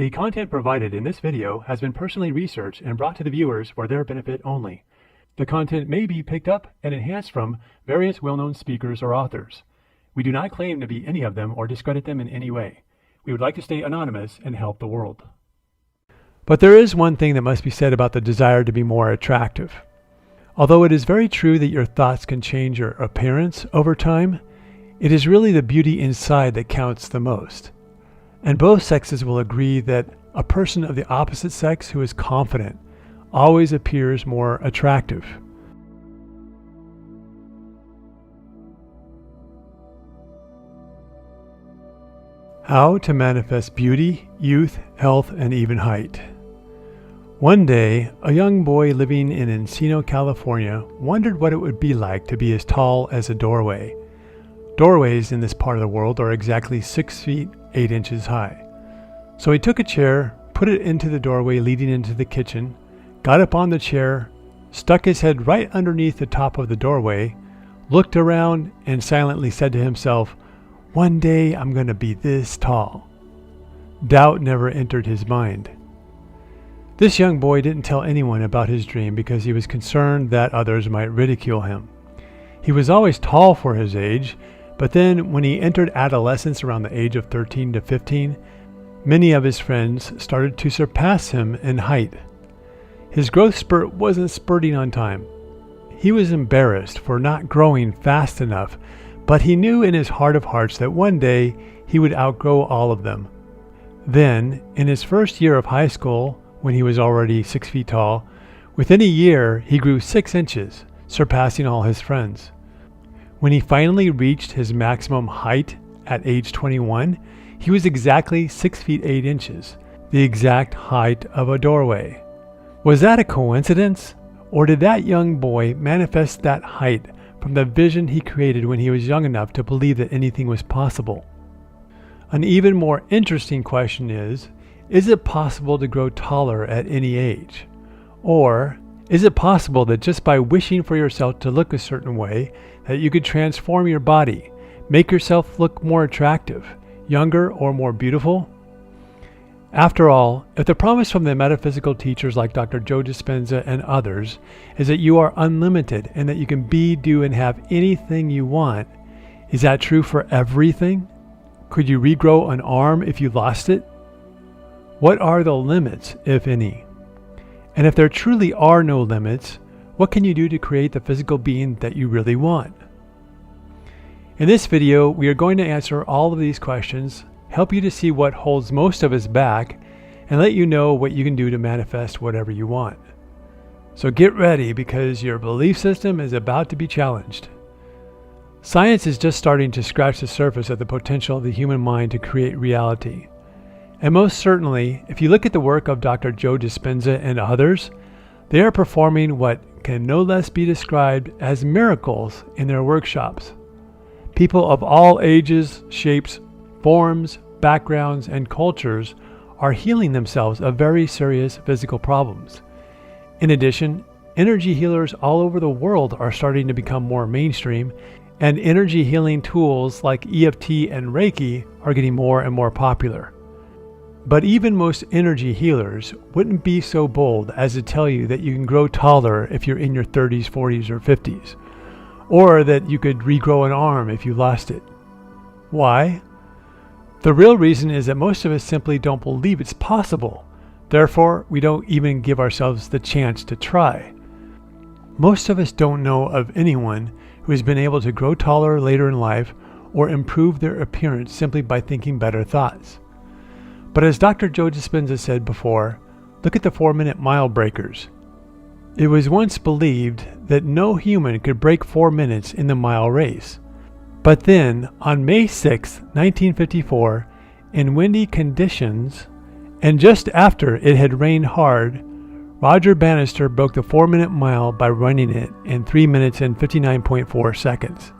The content provided in this video has been personally researched and brought to the viewers for their benefit only. The content may be picked up and enhanced from various well-known speakers or authors. We do not claim to be any of them or discredit them in any way. We would like to stay anonymous and help the world. But there is one thing that must be said about the desire to be more attractive. Although it is very true that your thoughts can change your appearance over time, it is really the beauty inside that counts the most. And both sexes will agree that a person of the opposite sex who is confident always appears more attractive. How to manifest beauty, youth, health, and even height. One day, a young boy living in Encino, California, wondered what it would be like to be as tall as a doorway. Doorways in this part of the world are exactly 6 feet 8 inches high. So he took a chair, put it into the doorway leading into the kitchen, got up on the chair, stuck his head right underneath the top of the doorway, looked around, and silently said to himself, "One day I'm going to be this tall." Doubt never entered his mind. This young boy didn't tell anyone about his dream because he was concerned that others might ridicule him. He was always tall for his age, but then when he entered adolescence around the age of 13 to 15, many of his friends started to surpass him in height. His growth spurt wasn't spurting on time. He was embarrassed for not growing fast enough, but he knew in his heart of hearts that one day he would outgrow all of them. Then, in his first year of high school, when he was already 6 feet tall, within a year he grew 6 inches, surpassing all his friends. When he finally reached his maximum height at age 21, he was exactly 6 feet 8 inches, the exact height of a doorway. Was that a coincidence? Or did that young boy manifest that height from the vision he created when he was young enough to believe that anything was possible? An even more interesting question is it possible to grow taller at any age? Or is it possible that just by wishing for yourself to look a certain way, that you could transform your body, make yourself look more attractive, younger, or more beautiful? After all, if the promise from the metaphysical teachers like Dr. Joe Dispenza and others is that you are unlimited and that you can be, do, and have anything you want, is that true for everything? Could you regrow an arm if you lost it? What are the limits, if any? And if there truly are no limits, what can you do to create the physical being that you really want? In this video, we are going to answer all of these questions, help you to see what holds most of us back, and let you know what you can do to manifest whatever you want. So get ready, because your belief system is about to be challenged. Science is just starting to scratch the surface of the potential of the human mind to create reality. And most certainly, if you look at the work of Dr. Joe Dispenza and others, they are performing what can no less be described as miracles in their workshops. People of all ages, shapes, forms, backgrounds, and cultures are healing themselves of very serious physical problems. In addition, energy healers all over the world are starting to become more mainstream, and energy healing tools like EFT and Reiki are getting more and more popular. But even most energy healers wouldn't be so bold as to tell you that you can grow taller if you're in your 30s, 40s, or 50s, or that you could regrow an arm if you lost it. Why? The real reason is that most of us simply don't believe it's possible. Therefore, we don't even give ourselves the chance to try. Most of us don't know of anyone who has been able to grow taller later in life or improve their appearance simply by thinking better thoughts. But as Dr. Joe Dispenza said before, look at the 4-minute mile breakers. It was once believed that no human could break 4 minutes in the mile race. But then, on May 6, 1954, in windy conditions, and just after it had rained hard, Roger Bannister broke the 4-minute mile by running it in 3 minutes and 59.4 seconds.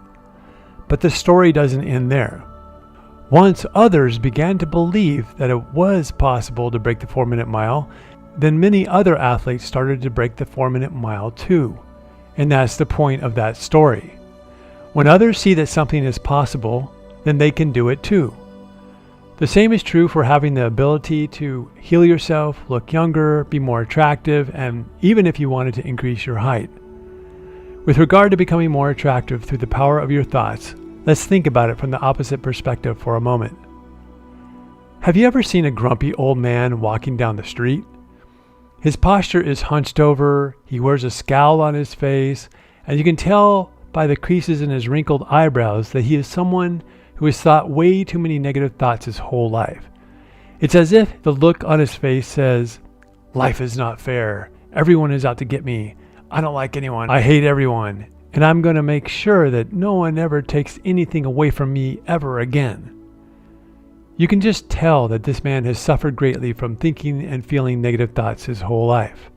But the story doesn't end there. Once others began to believe that it was possible to break the 4-minute mile, then many other athletes started to break the 4-minute mile too. And that's the point of that story. When others see that something is possible, then they can do it too. The same is true for having the ability to heal yourself, look younger, be more attractive, and even if you wanted to increase your height. With regard to becoming more attractive through the power of your thoughts, let's think about it from the opposite perspective for a moment. Have you ever seen a grumpy old man walking down the street? His posture is hunched over, he wears a scowl on his face, and you can tell by the creases in his wrinkled eyebrows that he is someone who has thought way too many negative thoughts his whole life. It's as if the look on his face says, "Life is not fair. Everyone is out to get me. I don't like anyone. I hate everyone. And I'm going to make sure that no one ever takes anything away from me ever again." You can just tell that this man has suffered greatly from thinking and feeling negative thoughts his whole life.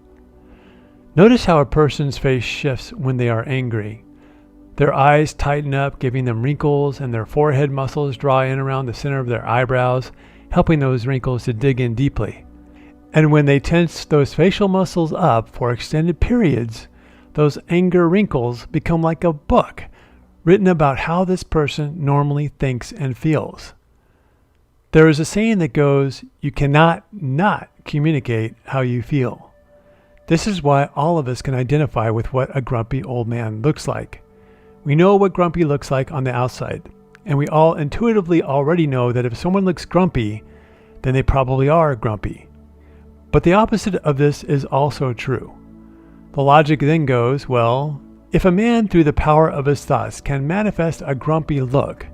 Notice how a person's face shifts when they are angry. Their eyes tighten up, giving them wrinkles, and their forehead muscles draw in around the center of their eyebrows, helping those wrinkles to dig in deeply. And when they tense those facial muscles up for extended periods, those anger wrinkles become like a book written about how this person normally thinks and feels. There is a saying that goes, "You cannot not communicate how you feel." This is why all of us can identify with what a grumpy old man looks like. We know what grumpy looks like on the outside, and we all intuitively already know that if someone looks grumpy, then they probably are grumpy. But the opposite of this is also true. The logic then goes, well, if a man through the power of his thoughts can manifest a grumpy look,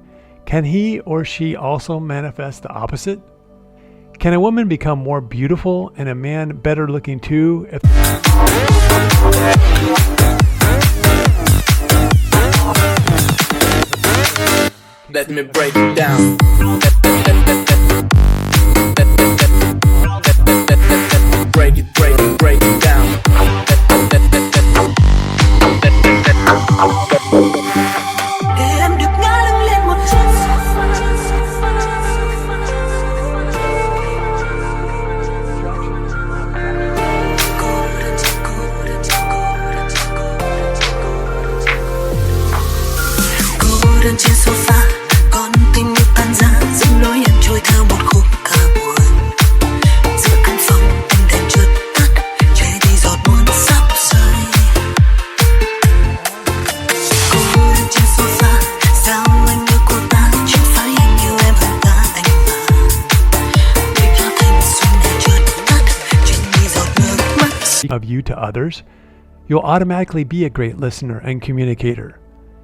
can he or she also manifest the opposite? Can a woman become more beautiful and a man better looking too if Let me break it down. Break it down. Em được ngã lưng lên một chút. Cô đơn trên sofa, con tim như tan rã, dòng lối em trôi theo một khúc ca buồn. Giữa căn phòng ánh đèn chợt tắt, che đi giọt buồn sắp rơi. Cô đơn trên sofa, sao anh yêu cô ta, chẳng phải anh yêu em hơn cả anh mà. Để cho thanh xuân này chợt tắt, che đi giọt nước mắt. of you to others, you'll automatically be a great listener and communicator.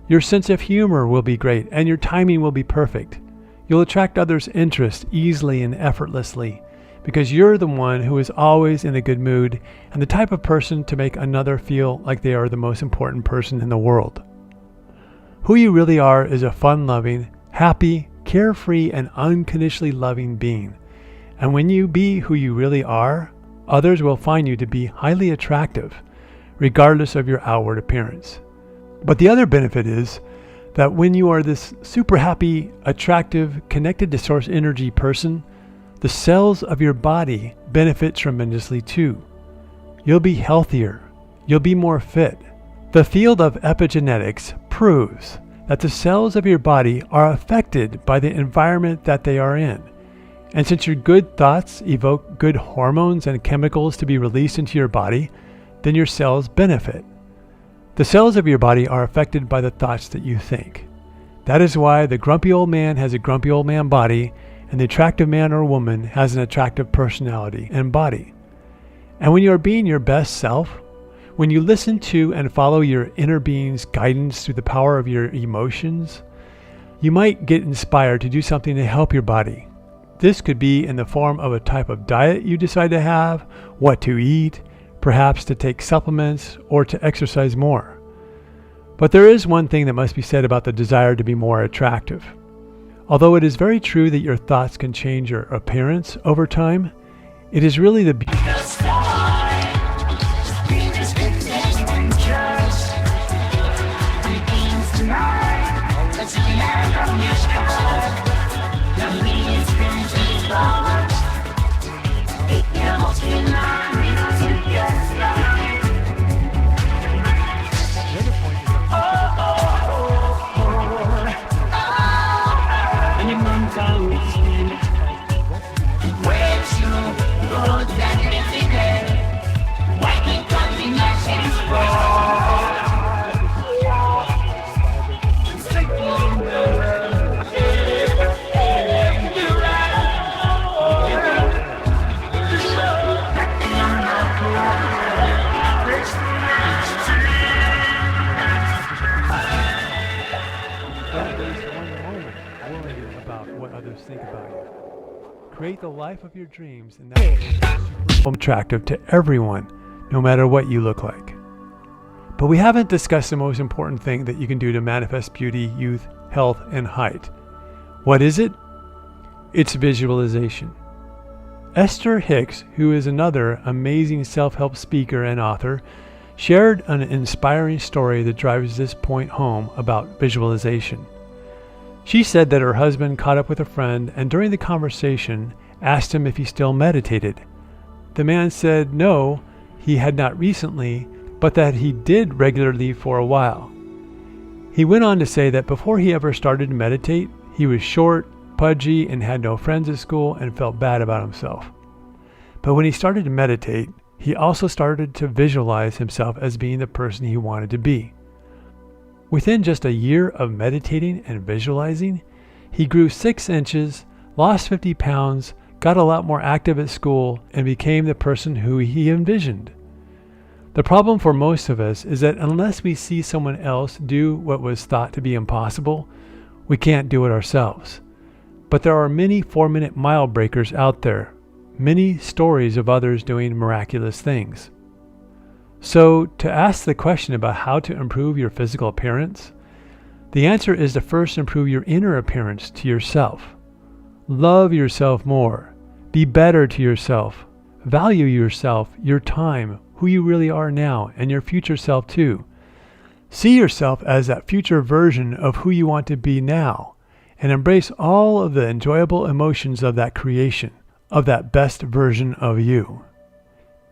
Your sense of humor will be great and your timing will be perfect. You'll attract others' interest easily and effortlessly because you're the one who is always in a good mood and the type of person to make another feel like they are the most important person in the world. Who you really are is a fun-loving, happy, carefree, and unconditionally loving being. And when you be who you really are, others will find you to be highly attractive, regardless of your outward appearance. But the other benefit is that when you are this super happy, attractive, connected to source energy person, the cells of your body benefit tremendously too. You'll be healthier. You'll be more fit. The field of epigenetics proves that the cells of your body are affected by the environment that they are in. And since your good thoughts evoke good hormones and chemicals to be released into your body, then your cells benefit. The cells of your body are affected by the thoughts that you think. That is why the grumpy old man has a grumpy old man body, and the attractive man or woman has an attractive personality and body. And when you are being your best self, when you listen to and follow your inner being's guidance through the power of your emotions, you might get inspired to do something to help your body. This could be in the form of a type of diet you decide to have, what to eat, perhaps to take supplements, or to exercise more. But there is one thing that must be said about the desire to be more attractive. Although it is very true that your thoughts can change your appearance over time, it is really the Create the life of your dreams, and that will make you super attractive to everyone, no matter what you look like. But we haven't discussed the most important thing that you can do to manifest beauty, youth, health, and height. What is it? It's visualization. Esther Hicks, who is another amazing self-help speaker and author, shared an inspiring story that drives this point home about visualization. She said that her husband caught up with a friend and during the conversation asked him if he still meditated. The man said no, he had not recently, but that he did regularly for a while. He went on to say that before he ever started to meditate, he was short, pudgy, and had no friends at school and felt bad about himself. But when he started to meditate, he also started to visualize himself as being the person he wanted to be. Within just a year of meditating and visualizing, he grew 6 inches, lost 50 pounds, got a lot more active at school, and became the person who he envisioned. The problem for most of us is that unless we see someone else do what was thought to be impossible, we can't do it ourselves. But there are many 4-minute mile breakers out there, many stories of others doing miraculous things. So, to ask the question about how to improve your physical appearance, the answer is to first improve your inner appearance to yourself. Love yourself more. Be better to yourself. Value yourself, your time, who you really are now, and your future self too. See yourself as that future version of who you want to be now, and embrace all of the enjoyable emotions of that creation, of that best version of you.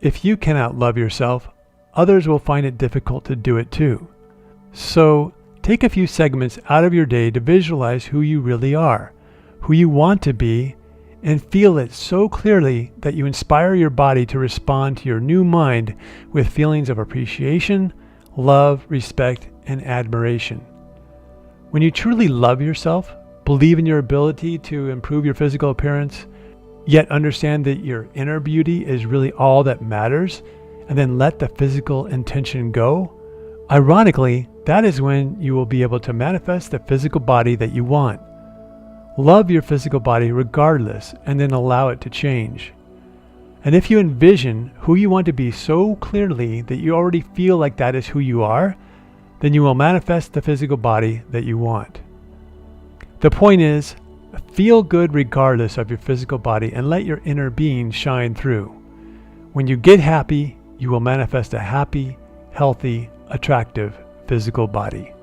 If you cannot love yourself, others will find it difficult to do it too. So, take a few segments out of your day to visualize who you really are, who you want to be, and feel it so clearly that you inspire your body to respond to your new mind with feelings of appreciation, love, respect, and admiration. When you truly love yourself, believe in your ability to improve your physical appearance, yet understand that your inner beauty is really all that matters, and then let the physical intention go, ironically, that is when you will be able to manifest the physical body that you want. Love your physical body regardless, and then allow it to change. And if you envision who you want to be so clearly that you already feel like that is who you are, then you will manifest the physical body that you want. The point is, feel good regardless of your physical body and let your inner being shine through. When you get happy, you will manifest a happy, healthy, attractive physical body.